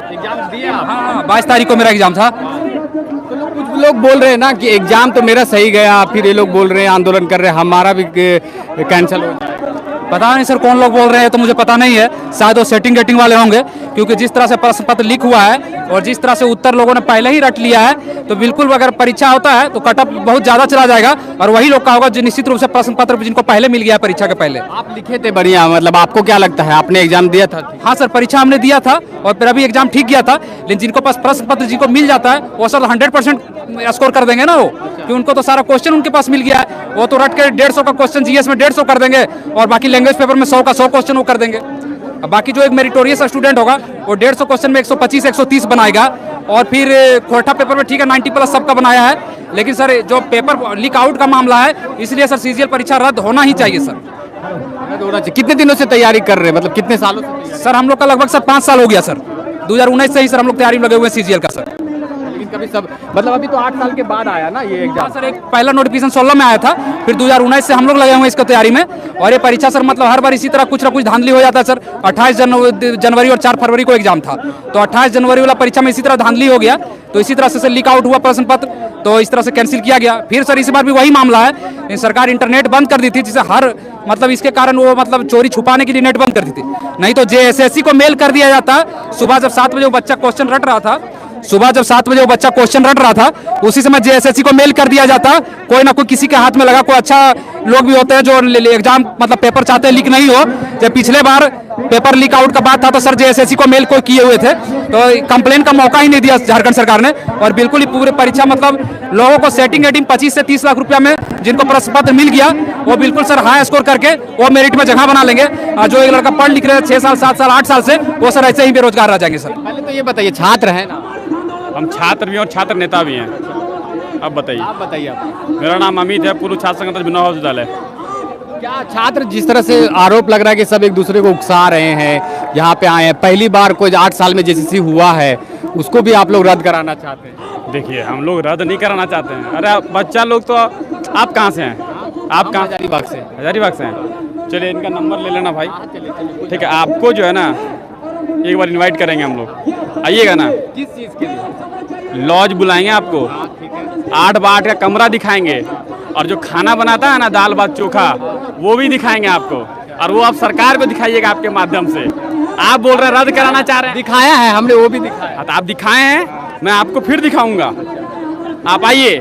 एग्जाम दिया? हाँ, 22 तारीख को मेरा एग्जाम था। तो कुछ लोग बोल रहे हैं ना कि एग्जाम तो मेरा सही गया, फिर ये लोग बोल रहे हैं, आंदोलन कर रहे हैं, हमारा भी कैंसिल हो जाए। पता नहीं सर कौन लोग बोल रहे हैं, तो मुझे पता नहीं है, शायद वो सेटिंग गेटिंग वाले होंगे, क्योंकि जिस तरह से प्रश्न पत्र लीक हुआ है और जिस तरह से उत्तर लोगों ने पहले ही रट लिया है, तो बिल्कुल अगर परीक्षा होता है तो कट ऑफ बहुत ज्यादा चला जाएगा, और वही लोग का होगा जो निश्चित रूप से प्रश्न पत्र जिनको पहले मिल गया परीक्षा के पहले। आप लिखे थे बढ़िया, मतलब आपको क्या लगता है, आपने एग्जाम दिया था? हाँ सर, परीक्षा हमने दिया था और मेरा भी एग्जाम ठीक गया था, लेकिन जिनको पास प्रश्न पत्र जिनको मिल जाता है वो सर 100% स्कोर कर देंगे ना वो, कि उनको तो सारा क्वेश्चन उनके पास मिल गया है, वो तो रट के 150 का क्वेश्चन जीएस में 150 कर देंगे, और बाकी लैंग्वेज पेपर में 100 का 100 क्वेश्चन वो कर देंगे। अब बाकी जो एक मेरिटोरियस स्टूडेंट होगा वो 150 क्वेश्चन में 125 130 बनाएगा, और फिर कोटा पेपर में ठीक है 90+ सबका बनाया है, लेकिन सर जो पेपर लीक आउट का मामला है, इसलिए सर सीजीएल परीक्षा रद्द होना ही चाहिए सर। कितने दिनों से तैयारी कर रहे हैं, मतलब कितने सालों से? सर हम लोग का लगभग सर 5 साल हो गया सर, 2019 से ही सर हम लोग तैयारी में लगे हुए हैं सीजीएल का सर। लेकिन कभी सब, मतलब अभी तो 8 साल के बाद आया ना ये एग्जाम? सर एक पहला नोटिफिकेशन 16 में आया था, फिर 2019 से हम लोग लगे हुए हैं इसको तैयारी में, और ये परीक्षा सर मतलब हर बार इसी तरह कुछ ना कुछ धांधली हो जाता है सर। 28 जनवरी और 4 फरवरी को एग्जाम था, तो 28 जनवरी वाला परीक्षा में इसी तरह धांधली हो गया, तो इसी तरह से लीक आउट हुआ प्रश्न पत्र, तो इस तरह से कैंसिल किया गया। फिर सर इस बार भी वही मामला है, सरकार इंटरनेट बंद कर दी थी, जिसे हर मतलब इसके कारण वो मतलब चोरी छुपाने के लिए नेट बंद कर दी थी, नहीं तो जेएसएससी को मेल कर दिया जाता। सुबह जब 7 बजे वो बच्चा क्वेश्चन रट रहा था, उसी समय जेएसएससी को मेल कर दिया जाता। कोई ना कोई किसी के हाथ में लगा, कोई अच्छा लोग भी होते हैं जो एग्जाम मतलब पेपर चाहते हैं लीक नहीं हो। जब पिछले बार पेपर लीक आउट का बात था तो सर जेएसएससी को मेल कोई किए हुए थे, तो कंप्लेन का मौका ही नहीं दिया झारखंड सरकार ने, और बिल्कुल ही पूरे परीक्षा मतलब लोगों को सेटिंग एटिंग 25 से 30 लाख रुपया में जिनको प्रश्न पत्र मिल गया वो बिल्कुल सर हाई स्कोर करके वो मेरिट में जगह बना लेंगे। जो एक लड़का पढ़ लिख रहे हैं 6 साल 7 साल 8 साल से, वो सर ऐसे ही बेरोजगार रह जाएंगे सर। पहले तो ये बताइए, छात्र हैं ना? हम छात्र भी हैं और छात्र नेता भी हैं। अब बताइए। आप बताइए। आप, मेरा नाम अमित है, पूर्व छात्र संगठन बिना विद्यालय। क्या छात्र जिस तरह से आरोप लग रहा है कि सब एक दूसरे को उकसा रहे हैं, यहाँ पे आए हैं, पहली बार कोई 8 साल में जेसीसी हुआ है, उसको भी आप लोग रद्द कराना चाहते हैं? देखिए, हम लोग रद्द नहीं कराना चाहते हैं। अरे बच्चा लोग तो, आप कहाँ से हैं? आप कहाँ? हजारीबाग से। हजारीबाग से हैं। चलिए इनका नंबर ले लेना भाई। ठीक है, आपको जो है ना एक बार इनवाइट करेंगे हम लोग, आइएगा ना। किस चीज़ के लिए? लॉज बुलाएंगे आपको, 8 बार 8 का कमरा दिखाएंगे, और जो खाना बनाता है ना दाल भात चोखा, वो भी दिखाएंगे आपको, और वो आप सरकार को दिखाइएगा आपके माध्यम से। आप बोल रहे हैं रद्द कराना चाह रहे हैं, दिखाया है हमने, वो भी दिखाया। तो आप दिखाए हैं, मैं आपको फिर दिखाऊंगा। आप आइए।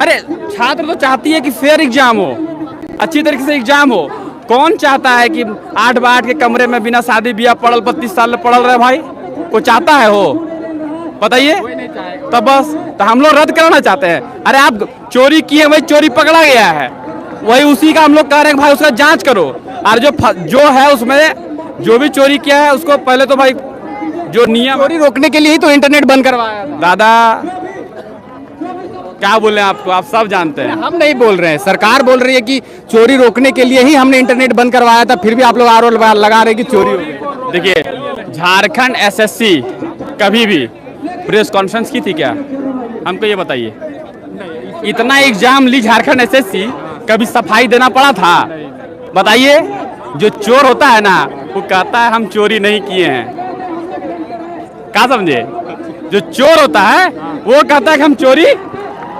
अरे छात्र तो चाहती है कि फेयर एग्जाम हो, अच्छी तरीके से एग्जाम हो। कौन चाहता है कि 8 बार 8 के कमरे में बिना शादी ब्याह पढ़ल 32 साल पढ़ल रहे भाई? कोई चाहता है हो? बताइए। तो बस तो हम लोग रद्द कराना चाहते हैं। अरे आप चोरी किए, वही चोरी पकड़ा गया है, वही उसी का हम लोग कह रहे हैं भाई उसका जांच करो। और जो है उसमें जो भी चोरी किया है उसको पहले तो भाई जो नियम, चोरी रोकने के लिए ही तो इंटरनेट बंद करवाया था। दादा क्या बोले आपको, आप सब जानते हैं। हम नहीं बोल रहे हैं, सरकार बोल रही है कि चोरी रोकने के लिए ही हमने इंटरनेट बंद करवाया था, फिर भी आप लोग आरोप लगा रहे हैं कि चोरी हो गई। देखिए, झारखंड एसएससी कभी भी प्रेस कॉन्फ्रेंस की थी क्या? हमको ये बताइए। इतना एग्जाम ली झारखंड एसएससी, कभी सफाई देना पड़ा था? बताइए। जो चोर होता है ना, वो कहता है हम चोरी नहीं किए हैं, क्या समझे? जो चोर होता है वो कहता है कि हम चोरी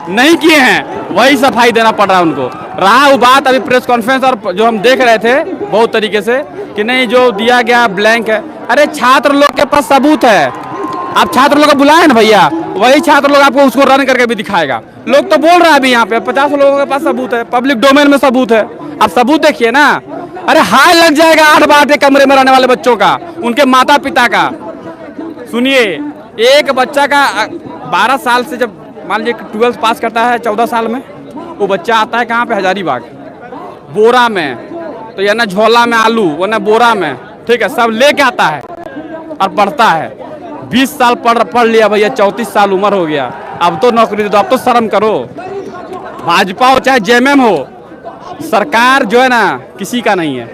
नहीं किए हैं, वही सफाई देना पड़ रहा है उनको। रहा वो बात अभी प्रेस कॉन्फ्रेंस और जो हम देख रहे थे बहुत तरीके से कि नहीं जो दिया गया ब्लैंक है। अरे छात्र लोग के पास सबूत है, आप छात्र लोग को बुलाए ना भैया, वही छात्र लोग आपको उसको रन करके भी दिखाएगा। लोग तो बोल रहा है अभी यहाँ पे 50 लोगों के पास सबूत है, पब्लिक डोमेन में सबूत है, आप सबूत देखिए ना। अरे हाय लग जाएगा 8 बार के कमरे में रहने वाले बच्चों का, उनके माता पिता का। सुनिए, एक बच्चा का 12 साल से जब मान लीजिए 12th पास करता है 14 साल में, वो बच्चा आता है कहाँ पे? हजारीबाग, बोरा में, तो या ना झोला में आलू, वो ना बोरा में, ठीक है, सब लेके आता है और पढ़ता है। 20 साल पढ़ लिया भैया, 34 साल उम्र हो गया, अब तो नौकरी दे दो, अब तो शर्म करो। भाजपा हो चाहे जेएमएम हो, सरकार जो है ना किसी का नहीं है।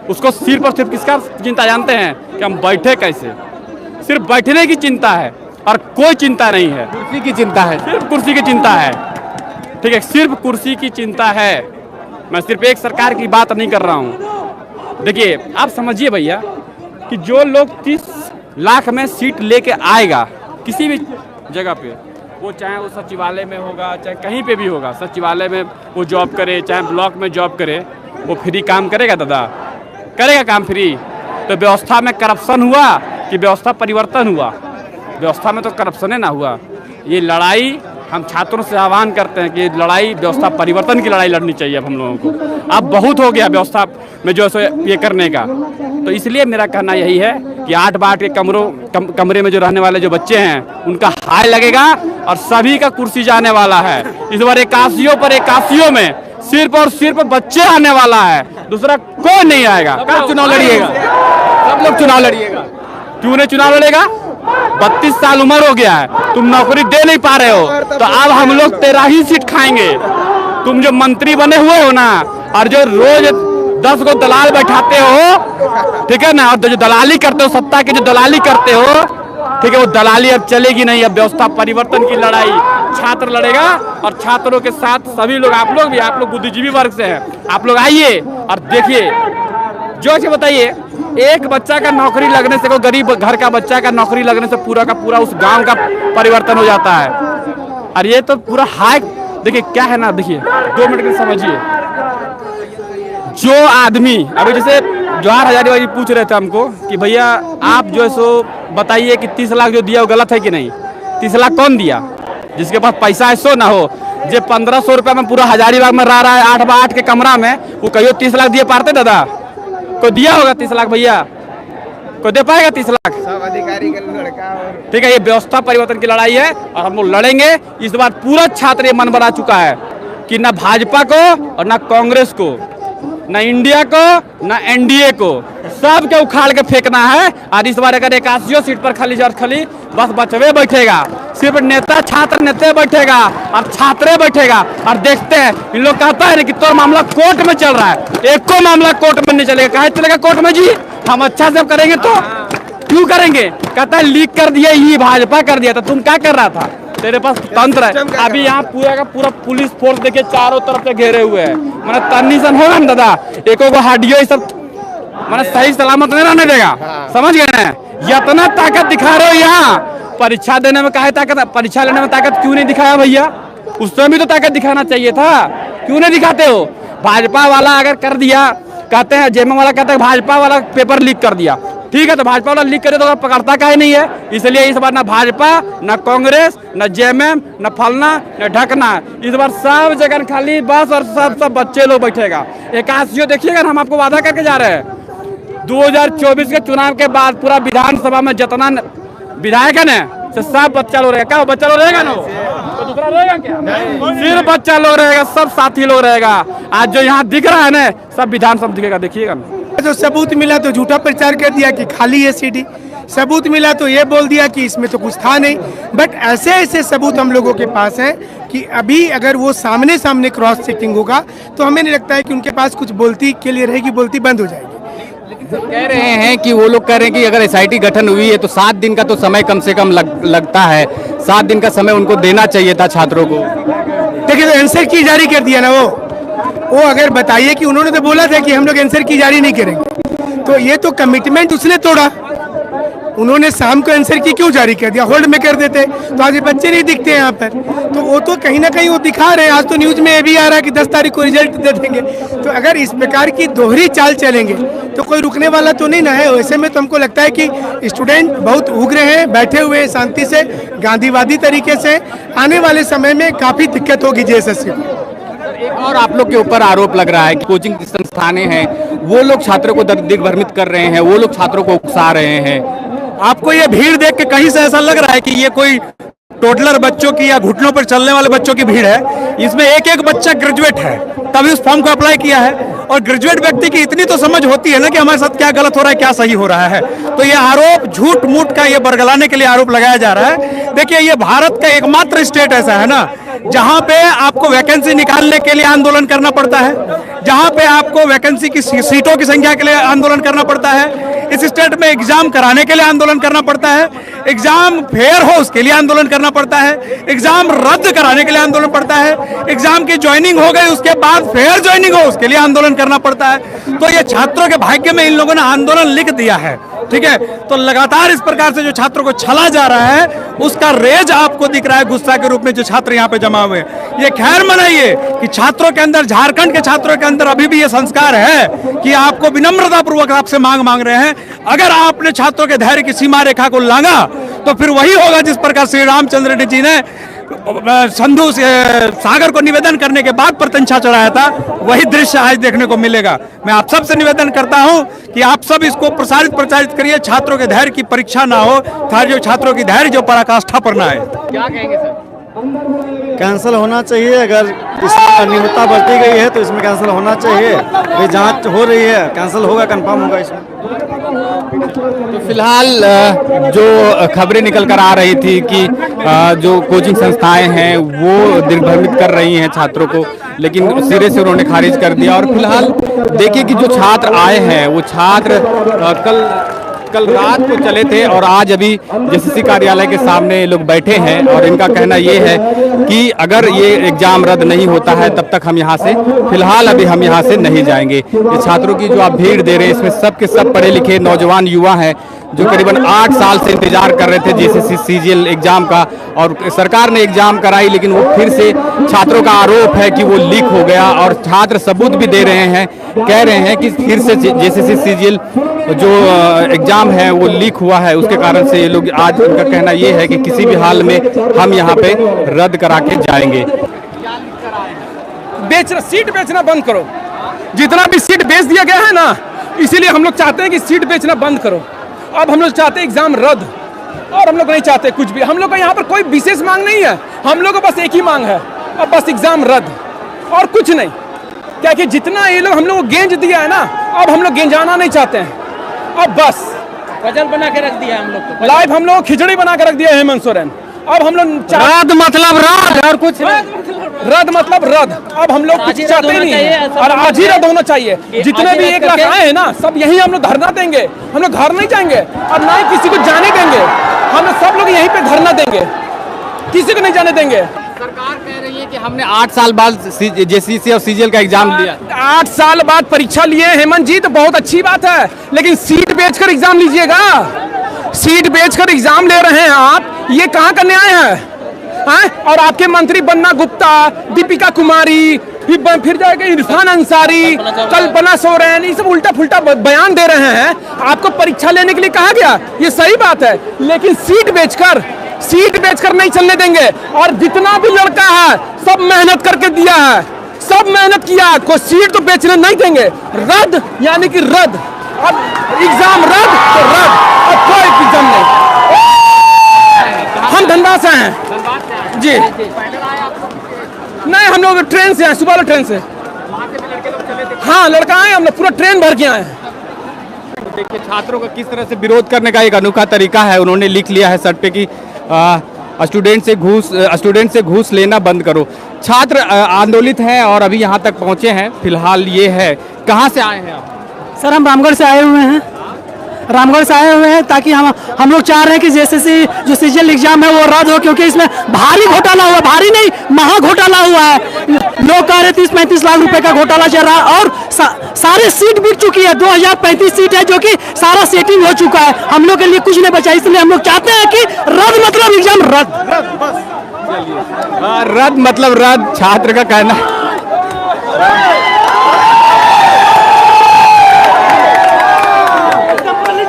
उसको सिर्फ और सिर्फ किसका चिंता जानते हैं कि हम बैठे कैसे, सिर्फ बैठने की चिंता है और कोई चिंता नहीं है। कुर्सी की चिंता है, सिर्फ कुर्सी की चिंता है, ठीक है, सिर्फ कुर्सी की चिंता है। मैं सिर्फ एक सरकार की बात नहीं कर रहा हूँ। देखिए आप समझिए भैया कि जो लोग 30 लाख में सीट लेके आएगा किसी भी जगह पे, वो चाहे वो सचिवालय में होगा चाहे कहीं पे भी होगा, सचिवालय में वो जॉब करे चाहे ब्लॉक में जॉब करे, वो फ्री काम करेगा? दादा करेगा काम फ्री? तो व्यवस्था में करप्शन हुआ कि व्यवस्था परिवर्तन हुआ? व्यवस्था में तो करप्शन ना हुआ। ये लड़ाई हम छात्रों से आह्वान करते हैं कि लड़ाई व्यवस्था परिवर्तन की लड़ाई लड़नी चाहिए अब हम लोगों को। अब बहुत हो गया व्यवस्था में जो है ये करने का। तो इसलिए मेरा कहना यही है कि 8 बार के कमरे में जो रहने वाले जो बच्चे हैं उनका हाय लगेगा और सभी का कुर्सी जाने वाला है। इस बार 81 में सिर्फ और सिर्फ बच्चे आने वाला है, दूसरा कोई नहीं आएगा। चुनाव लड़िएगा, सब लोग चुनाव लड़िएगा। क्यों नहीं चुनाव लड़ेगा? 32 साल उम्र हो गया है, तुम नौकरी दे नहीं पा रहे हो, तो अब हम लोग 13 ही सीट खाएंगे। तुम जो मंत्री बने हुए हो ना, और जो रोज 10 को दलाल बैठाते हो, ठीक है ना, और जो दलाली करते हो, सत्ता की जो दलाली करते हो, ठीक है, वो दलाली अब चलेगी नहीं। अब व्यवस्था परिवर्तन की लड़ाई छात्र लड़ेगा और छात्रों के साथ सभी लोग, आप लोग भी, आप लोग बुद्धिजीवी वर्ग से हैं, आप लोग आइए और देखिए। जो से बताइए, एक बच्चा का नौकरी लगने से, कोई गरीब घर का बच्चा का नौकरी लगने से पूरा का पूरा उस गांव का परिवर्तन हो जाता है। और ये तो पूरा हाई, देखिए क्या है ना, देखिए 2 मिनट के समझिए। जो आदमी अभी जैसे जवाहर हजारीबाग पूछ रहे थे हमको कि भैया आप जो है सो बताइए कि 30 लाख जो दिया वो गलत है कि नहीं? 30 लाख कौन दिया? जिसके पास पैसा है सो ना हो। जो 1500 रुपया में पूरा हजारीबाग में रह रहा है 8 बाय 8 के कमरा में, वो कहियो 30 लाख दिए पाते दादा? कोई दिया होगा 30 लाख भैया? कोई दे पाएगा 30 लाख? सब अधिकारी का लड़का। ठीक है, ये व्यवस्था परिवर्तन की लड़ाई है और हम लोग लड़ेंगे। इस बार पूरा छात्र ये मन बना चुका है कि ना भाजपा को और ना कांग्रेस को, ना इंडिया को ना एनडीए को, सब के उखाड़ के फेंकना है। और इस बार अगर 81 सीट पर खाली बस बचवे बैठेगा, सिर्फ नेता छात्र नेता बैठेगा और छात्रे बैठेगा। और देखते हैं इन लोग कहता है कि तो मामला कोर्ट में चल रहा है, एक को मामला कोर्ट में नहीं चलेगा। कहे चलेगा कोर्ट में जी? हम अच्छा से करेंगे तो क्यों करेंगे? कहता है लीक कर दिया, ये भाजपा कर दिया। तो तुम क्या कर रहा था? तेरे पास तंत्र है। अभी यहाँ पूरा का पूरा पुलिस फोर्स देखिए चारों तरफ से घेरे हुए हैं। मैंने तन्नीसन होगा ना दादा, एको को हड्डियों ये सब मैंने सही सलामत नहीं रहने देगा। समझ गए ना? इतना ताकत दिखा रहे हो यहाँ, परीक्षा देने में काहे ताकत, परीक्षा लेने में ताकत क्यों नहीं दिखाया भैया? उस समय भी तो ताकत दिखाना चाहिए था, क्यों नहीं दिखाते हो? भाजपा वाला अगर कर दिया, कहते हैं जेएमएम वाला कहता है भाजपा वाला पेपर लीक कर दिया, ठीक है तो भाजपा वाला लीक करे तो पकड़ता काहे नहीं है? इसलिए इस बार ना भाजपा ना कांग्रेस ना जेएमएम ना फलना ना ढकना, इस बार सब जगह खाली बस और सब बच्चे लोग बैठेगा। 81 देखिएगा, हम आपको वादा करके जा रहे हैं 2024 के चुनाव के बाद पूरा विधानसभा में जितना विधायक है ना सब बच्चा लोग रहेगा। क्या बच्चा लोग रहेगा ना? तो दूसरा रहेगा क्या? सिर्फ बच्चा लोग रहेगा, सब साथी लोग रहेगा। आज जो यहाँ दिख रहा है ना सब विधानसभा दिखेगा, देखिएगा ना। जो सबूत मिला तो झूठा प्रचार कर दिया कि खाली है सीडी, सबूत मिला तो ये बोल दिया कि इसमें तो कुछ था नहीं। बट ऐसे ऐसे सबूत हम लोगों के पास हैं कि अभी अगर वो सामने सामने क्रॉस चेकिंग होगा तो हमें नहीं लगता है कि उनके पास कुछ बोलती के लिए रहेगी, बोलती बंद हो जाएगी। कह रहे हैं कि वो लोग कह रहे हैं कि अगर एसआईटी गठन हुई है तो 7 दिन का तो समय कम से कम लगता है, 7 दिन का समय उनको देना चाहिए था छात्रों को। देखिए तो आंसर की जारी कर दिया ना वो अगर बताइए कि उन्होंने तो बोला था कि हम लोग आंसर की जारी नहीं करेंगे, तो ये तो कमिटमेंट उसने तोड़ा। उन्होंने शाम को आंसर की क्यों जारी कर दिया? होल्ड में कर देते तो आज ये बच्चे नहीं दिखते यहाँ पर। तो वो तो कहीं ना कहीं वो दिखा रहे हैं। आज तो न्यूज में ये भी आ रहा है कि 10 तारीख को रिजल्ट दे देंगे। तो अगर इस प्रकार की दोहरी चाल चलेंगे तो कोई रुकने वाला तो नहीं ना है। वैसे में तो हमको लगता है कि स्टूडेंट बहुत उग्र हैं, बैठे हुए हैं शांति से, गांधीवादी तरीके से। आने वाले समय में काफ़ी दिक्कत होगी जेएसएससी को। एक और आप लोग के ऊपर आरोप लग रहा है कि कोचिंग संस्थानें हैं वो लोग छात्रों को दिग्भ्रमित कर रहे हैं, वो लोग छात्रों को उकसा रहे हैं। आपको ये भीड़ देख के कहीं से ऐसा लग रहा है कि ये कोई टोटलर बच्चों की या घुटनों पर चलने वाले बच्चों की भीड़ है? इसमें एक एक बच्चा ग्रेजुएट है, तभी उस फॉर्म को अप्लाई किया है। और ग्रेजुएट व्यक्ति की इतनी तो समझ होती है ना कि हमारे साथ क्या गलत हो रहा है, क्या सही हो रहा है। तो ये आरोप झूठ मूठ का ये बरगलाने के लिए आरोप लगाया जा रहा है। देखिए ये भारत का एकमात्र स्टेट ऐसा है ना जहां पे आपको वैकेंसी निकालने के लिए आंदोलन करना पड़ता है, जहां पे आपको वैकेंसी की सीटों की संख्या के लिए आंदोलन करना पड़ता है। इस स्टेट में एग्जाम कराने के लिए आंदोलन करना पड़ता है, एग्जाम फेयर हो उसके लिए आंदोलन करना पड़ता है, एग्जाम रद्द कराने के लिए आंदोलन पड़ता है, एग्जाम की ज्वाइनिंग हो गई उसके बाद फेयर ज्वाइनिंग हो उसके लिए आंदोलन करना पड़ता है। तो ये छात्रों के भाग्य में इन लोगों ने आंदोलन लिख दिया है, ठीक है। तो लगातार इस प्रकार से जो छात्रों को छला जा रहा है उसका रेज आपको दिख रहा है गुस्सा के रूप में जो छात्र यहाँ पे जमा हुए हैं। ये खैर मनाइए कि छात्रों के अंदर, झारखंड के छात्रों के अंदर अभी भी ये संस्कार है कि आपको विनम्रता पूर्वक आपसे मांग रहे हैं। अगर आपने छात्रों के धैर्य की सीमा रेखा को लांगा तो फिर वही होगा जिस प्रकार श्री रामचंद्र जी ने संधू सागर को निवेदन करने के बाद प्रत्यंछा चढ़ाया था, वही दृश्य आज देखने को मिलेगा। मैं आप सब से निवेदन करता हूं कि आप सब इसको प्रचारित करिए, छात्रों के धैर्य की परीक्षा ना हो, जो छात्रों की धैर्य जो पराकाष्ठा पर ना है। क्या कहेंगे सर? कैंसिल होना चाहिए। अगर इसमें अनियमितता बरती गई है तो इसमें कैंसिल होना चाहिए। ये जांच हो रही है, कैंसिल होगा, कंफर्म होगा इसमें। तो फिलहाल जो खबरें निकल कर आ रही थी कि जो कोचिंग संस्थाएं हैं वो दिग्भ्रमित कर रही हैं छात्रों को, लेकिन सिरे से उन्होंने खारिज कर दिया। और फिलहाल देखिए कि जो छात्र आए हैं वो छात्र कल रात को चले थे और आज अभी जेएसएससी कार्यालय के सामने ये लोग बैठे हैं। और इनका कहना ये है कि अगर ये एग्जाम रद्द नहीं होता है तब तक हम यहाँ से, फिलहाल अभी हम यहाँ से नहीं जाएंगे। ये छात्रों की जो आप भीड़ दे रहे हैं इसमें सब के सब पढ़े लिखे नौजवान युवा हैं जो करीबन 8 साल से इंतजार कर रहे थे जेएसएससी सीजीएल एग्जाम का, और सरकार ने एग्जाम कराई लेकिन वो फिर से छात्रों का आरोप है कि वो लीक हो गया। और छात्र सबूत भी दे रहे हैं, कह रहे हैं कि फिर से जेएसएससी सीजीएल जो एग्जाम है वो लीक हुआ है, उसके कारण से ये लोग, आज उनका कहना ये है कि किसी भी हाल में हम यहाँ पे रद्द करा के जाएंगे। सीट बेचना बंद करो, जितना भी सीट बेच दिया गया है ना, इसीलिए हम लोग चाहते हैं कि सीट बेचना बंद करो। अब हम लोग चाहते हैं एग्जाम रद्द, और हम लोग नहीं चाहते कुछ भी। हम लोग का यहाँ पर कोई विशेष मांग नहीं है, हम लोग को बस एक ही मांग है, अब बस एग्जाम रद्द। और कुछ नहीं। क्या कि जितना ये लोग हम लोग को गेंज दिया है ना, अब हम लोग गेंजाना नहीं चाहते हैं। अब बस फजल बना के रख दिया हम लोग को, लाइव हम लोग खिचड़ी बना के रख दिया हेमंत सोरेन। अब हम लोग रद्द मतलब रद्द और कुछ रद्द मतलब रद्द। अब हम लोग कुछ चाहते नहीं हैं और आज ही रद्द होना चाहिए। जितने भी 1 लाख आए हैं ना, सब यही हम लोग धरना देंगे। हम लोग घर नहीं जाएंगे और ना ही किसी को जाने देंगे। हम लोग सब लोग यहीं पे धरना देंगे, किसी को नहीं जाने देंगे। सरकार कह रही है कि हमने 8 साल बाद जेसीसी और सीजीएल का एग्जाम दिया। 8 साल बाद परीक्षा लिए हेमंत जी, तो बहुत अच्छी बात है, लेकिन सीट बेचकर एग्जाम लीजिएगा। सीट बेचकर एग्जाम ले रहे हैं आप, ये कहाँ का न्याय है? और आपके मंत्री बन्ना गुप्ता, दीपिका कुमारी, फिर जाएगा इरफान अंसारी, कल्पना सोरेन, ये सब उल्टा फुल्टा बयान दे रहे हैं। आपको परीक्षा लेने के लिए कहा गया, ये सही बात है, लेकिन सीट बेचकर नहीं चलने देंगे। और जितना भी लड़का है सब मेहनत करके दिया है, सब मेहनत किया है, कोई सीट तो बेचने नहीं देंगे। रद्द यानी कि रद्द। अब एग्जाम रद्द तो रद्द, अब कोई एग्जाम नहीं। हम धनबाद से हैं जी। नहीं, हम लोग ट्रेन से हैं, सुबह वाले ट्रेन से। हाँ, लड़का आए, हम लोग पूरा ट्रेन भर के आए हैं। देखिए छात्रों का किस तरह से विरोध करने का एक अनोखा तरीका है। उन्होंने लिख लिया है शर्ट पे कि स्टूडेंट से घूस लेना बंद करो। छात्र आंदोलित हैं और अभी यहाँ तक पहुँचे हैं। फिलहाल ये है, कहाँ से आए हैं आप? सर हम रामगढ़ से आए हुए हैं, ताकि हम लोग चाह रहे हैं कि जेसीसी जो सीजीएल एग्जाम है वो रद्द हो, क्योंकि इसमें भारी घोटाला हुआ, भारी नहीं महा घोटाला हुआ है। लोग कह रहे 30-35 लाख रुपए का घोटाला चल रहा है और सारे सीट बिक चुकी है। 2035 सीट है जो कि सारा सेटिंग हो चुका है। हम लोग के लिए कुछ नहीं बचा, इसलिए हम लोग चाहते हैं कि रद्द मतलब एग्जाम रद्द। रद्द मतलब रद्द, छात्र का कहना।